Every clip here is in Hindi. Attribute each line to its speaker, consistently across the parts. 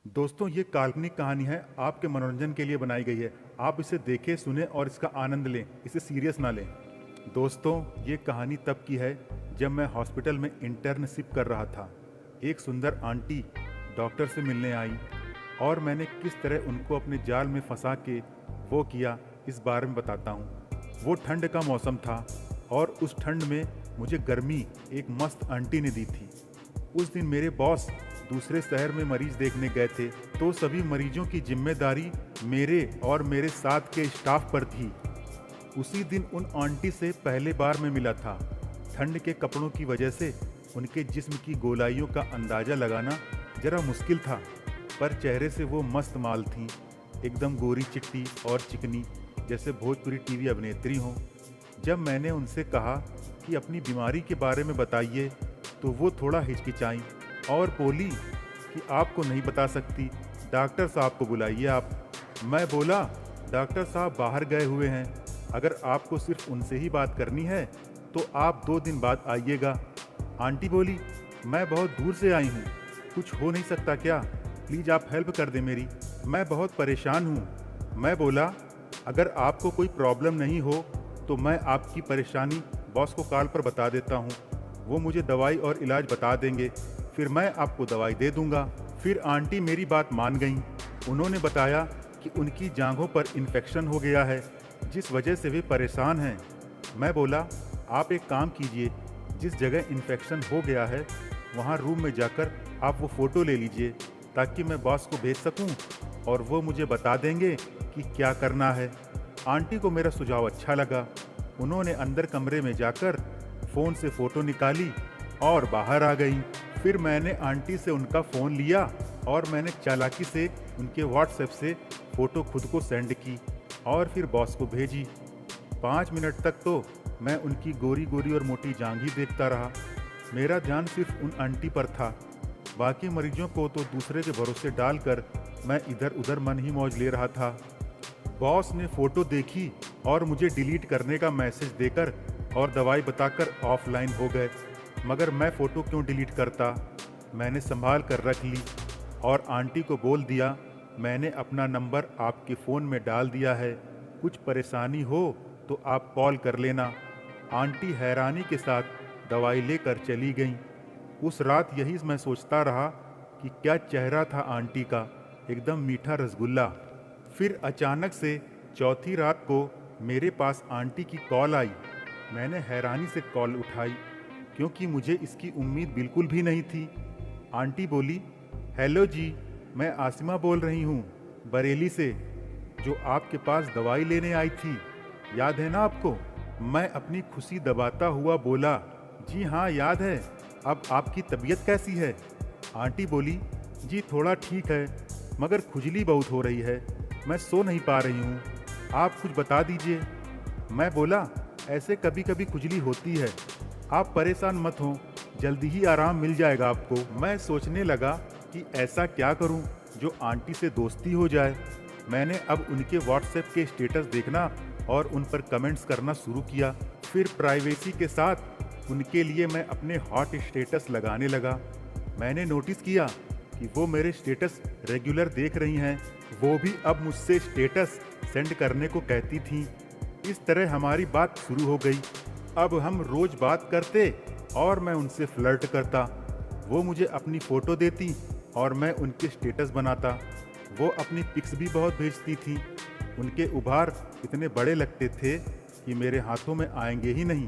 Speaker 1: दोस्तों, ये काल्पनिक कहानी है, आपके मनोरंजन के लिए बनाई गई है। आप इसे देखें, सुने और इसका आनंद लें, इसे सीरियस ना लें। दोस्तों, ये कहानी तब की है जब मैं हॉस्पिटल में इंटर्नशिप कर रहा था। एक सुंदर आंटी डॉक्टर से मिलने आई और मैंने किस तरह उनको अपने जाल में फंसा के वो किया, इस बारे में बताता हूँ। वो ठंड का मौसम था और उस ठंड में मुझे गर्मी एक मस्त आंटी ने दी थी। उस दिन मेरे बॉस दूसरे शहर में मरीज देखने गए थे, तो सभी मरीजों की जिम्मेदारी मेरे और मेरे साथ के स्टाफ पर थी। उसी दिन उन आंटी से पहले बार मैं मिला था। ठंड के कपड़ों की वजह से उनके जिस्म की गोलाइयों का अंदाजा लगाना जरा मुश्किल था, पर चेहरे से वो मस्त माल थीं, एकदम गोरी चिट्टी और चिकनी, जैसे भोजपुरी टीवी अभिनेत्री हों। जब मैंने उनसे कहा कि अपनी बीमारी के बारे में बताइए, तो वो थोड़ा हिचकिचाईं और बोली कि आपको नहीं बता सकती, डॉक्टर साहब को बुलाइए आप। मैं बोला, डॉक्टर साहब बाहर गए हुए हैं, अगर आपको सिर्फ उनसे ही बात करनी है तो आप 2 दिन बाद आइएगा। आंटी बोली, मैं बहुत दूर से आई हूँ, कुछ हो नहीं सकता क्या? प्लीज़ आप हेल्प कर दें मेरी, मैं बहुत परेशान हूँ। मैं बोला, अगर आपको कोई प्रॉब्लम नहीं हो तो मैं आपकी परेशानी बॉस को कॉल पर बता देता हूँ, वो मुझे दवाई और इलाज बता देंगे, फिर मैं आपको दवाई दे दूंगा। फिर आंटी मेरी बात मान गईं। उन्होंने बताया कि उनकी जांघों पर इन्फेक्शन हो गया है, जिस वजह से वे परेशान हैं। मैं बोला, आप एक काम कीजिए, जिस जगह इन्फेक्शन हो गया है वहाँ रूम में जाकर आप वो फ़ोटो ले लीजिए, ताकि मैं बॉस को भेज सकूं और वो मुझे बता देंगे कि क्या करना है। आंटी को मेरा सुझाव अच्छा लगा। उन्होंने अंदर कमरे में जाकर फ़ोन से फ़ोटो निकाली और बाहर आ गई। फिर मैंने आंटी से उनका फ़ोन लिया और मैंने चालाकी से उनके व्हाट्सएप से फ़ोटो खुद को सेंड की और फिर बॉस को भेजी। 5 मिनट तक तो मैं उनकी गोरी गोरी और मोटी जांघ ही देखता रहा। मेरा ध्यान सिर्फ उन आंटी पर था, बाकी मरीजों को तो दूसरे के भरोसे डालकर मैं इधर उधर मन ही मौज ले रहा था। बॉस ने फ़ोटो देखी और मुझे डिलीट करने का मैसेज देकर और दवाई बताकर ऑफलाइन हो गए, मगर मैं फ़ोटो क्यों डिलीट करता? मैंने संभाल कर रख ली और आंटी को बोल दिया, मैंने अपना नंबर आपके फ़ोन में डाल दिया है, कुछ परेशानी हो तो आप कॉल कर लेना। आंटी हैरानी के साथ दवाई लेकर चली गईं। उस रात यही मैं सोचता रहा कि क्या चेहरा था आंटी का, एकदम मीठा रसगुल्ला। फिर अचानक से चौथी रात को मेरे पास आंटी की कॉल आई। मैंने हैरानी से कॉल उठाई, क्योंकि मुझे इसकी उम्मीद बिल्कुल भी नहीं थी। आंटी बोली, हेलो जी, मैं आसिमा बोल रही हूँ, बरेली से, जो आपके पास दवाई लेने आई थी, याद है ना आपको? मैं अपनी खुशी दबाता हुआ बोला, जी हाँ याद है, अब आपकी तबीयत कैसी है? आंटी बोली, जी थोड़ा ठीक है, मगर खुजली बहुत हो रही है, मैं सो नहीं पा रही हूँ, आप कुछ बता दीजिए। मैं बोला, ऐसे कभी कभी खुजली होती है, आप परेशान मत हो, जल्दी ही आराम मिल जाएगा आपको। मैं सोचने लगा कि ऐसा क्या करूं जो आंटी से दोस्ती हो जाए। मैंने अब उनके व्हाट्सएप के स्टेटस देखना और उन पर कमेंट्स करना शुरू किया। फिर प्राइवेसी के साथ उनके लिए मैं अपने हॉट स्टेटस लगाने लगा। मैंने नोटिस किया कि वो मेरे स्टेटस रेगुलर देख रही हैं, वो भी अब मुझसे स्टेटस सेंड करने को कहती थीं। इस तरह हमारी बात शुरू हो गई। अब हम रोज बात करते और मैं उनसे फ्लर्ट करता। वो मुझे अपनी फ़ोटो देती और मैं उनके स्टेटस बनाता। वो अपनी पिक्स भी बहुत भेजती थी। उनके उभार इतने बड़े लगते थे कि मेरे हाथों में आएंगे ही नहीं,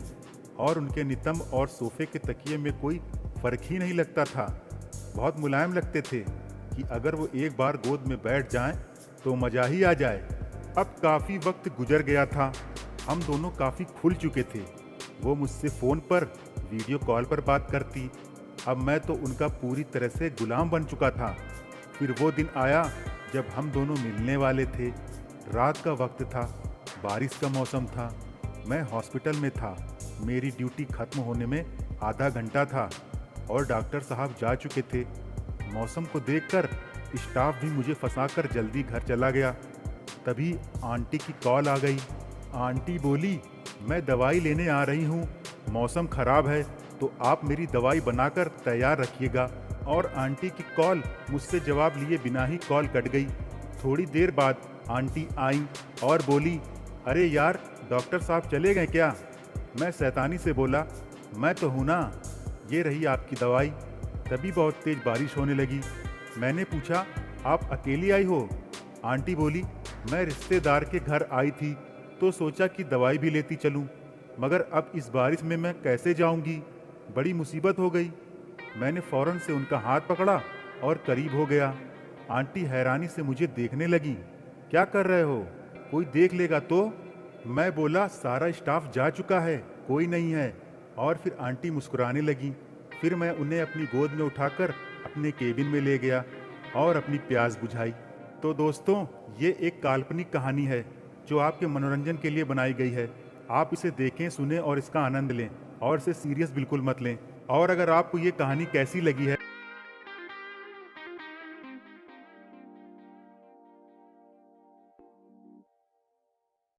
Speaker 1: और उनके नितंब और सोफे के तकिए में कोई फ़र्क ही नहीं लगता था। बहुत मुलायम लगते थे कि अगर वो एक बार गोद में बैठ जाएं तो मज़ा ही आ जाए। अब काफ़ी वक्त गुजर गया था, हम दोनों काफ़ी खुल चुके थे। वो मुझसे फ़ोन पर वीडियो कॉल पर बात करती। अब मैं तो उनका पूरी तरह से गुलाम बन चुका था। फिर वो दिन आया जब हम दोनों मिलने वाले थे। रात का वक्त था, बारिश का मौसम था, मैं हॉस्पिटल में था। मेरी ड्यूटी खत्म होने में आधा घंटा था और डॉक्टर साहब जा चुके थे। मौसम को देखकर स्टाफ भी मुझे फंसाकर जल्दी घर चला गया। तभी आंटी की कॉल आ गई। आंटी बोली, मैं दवाई लेने आ रही हूँ, मौसम ख़राब है तो आप मेरी दवाई बनाकर तैयार रखिएगा और आंटी की कॉल मुझसे जवाब लिए बिना ही कॉल कट गई। थोड़ी देर बाद आंटी आई और बोली, अरे यार, डॉक्टर साहब चले गए क्या? मैं शैतानी से बोला, मैं तो हूँ ना, ये रही आपकी दवाई। तभी बहुत तेज बारिश होने लगी। मैंने पूछा, आप अकेली आई हो? आंटी बोली, मैं रिश्तेदार के घर आई थी तो सोचा कि दवाई भी लेती चलूं, मगर अब इस बारिश में मैं कैसे जाऊंगी? बड़ी मुसीबत हो गई। मैंने फौरन से उनका हाथ पकड़ा और करीब हो गया। आंटी हैरानी से मुझे देखने लगी। क्या कर रहे हो? कोई देख लेगा तो? मैं बोला, सारा स्टाफ जा चुका है, कोई नहीं है। और फिर आंटी मुस्कुराने लगी। फिर मैं उन्हें अपनी गोद में उठाकर अपने केबिन में ले गया और अपनी प्यास बुझाई। तो दोस्तों, ये एक काल्पनिक कहानी है जो आपके मनोरंजन के लिए बनाई गई है। आप इसे देखें, सुने और इसका आनंद लें, और इसे सीरियस बिल्कुल मत लें। और अगर आपको ये कहानी कैसी लगी है